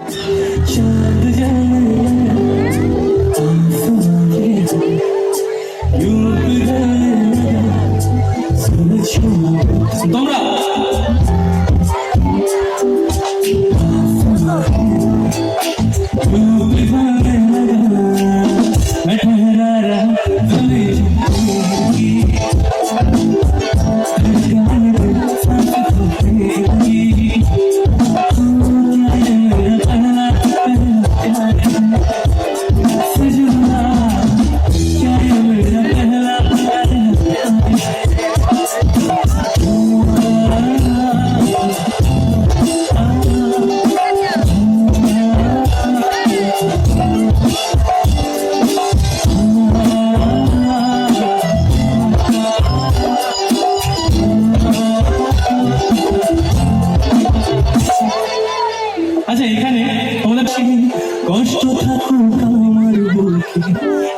चांद जाने आसमां यूं पिघलने सूरज তোমরা আচ্ছা এখানে তোমরা কষ্ট থাকুক আমার বুকে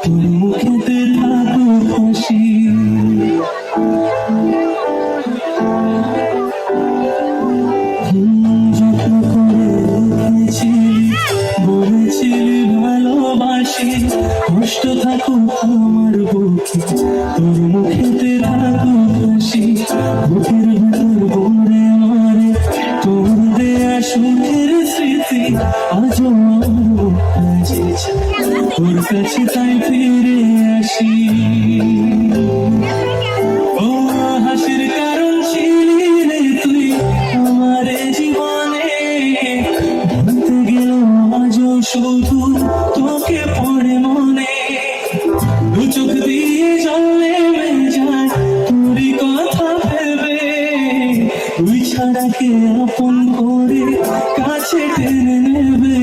তোর মুখেতে থাকুক হাসি যত্ন করে রেখেছিলি বলেছিলি ভালোবাসি কষ্ট থাকুক আমার বুকে তোর মুখেতে থাকুক হাসি বুকের ভেতর ভরে মারে তোর দেয়া সুখের স্মৃতি আজও আমার কাছে তোর কাছে তাই ফিরে আসি ও হাসির কারণ ছিলি রে তুই আমার জীবনে বলতে গেল আজও শুধু তোকে পড়ে মনে দু চোখ দিয়ে জল নেমে যায় তোরই কথা ভেবে তুই ছাড়া কে আপন করে কাছে টেনে নেবে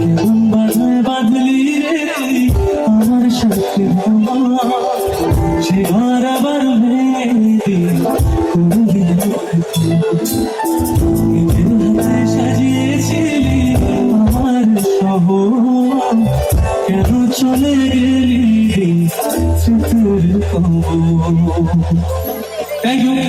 কেমন বাধায় বাঁধলি রে তুই আমার সাথে সে ঘর আবার ভেঙে সাজিয়েছিলি আমার শহর কেন চলে গেলি স্মৃতির খবর। Thank you.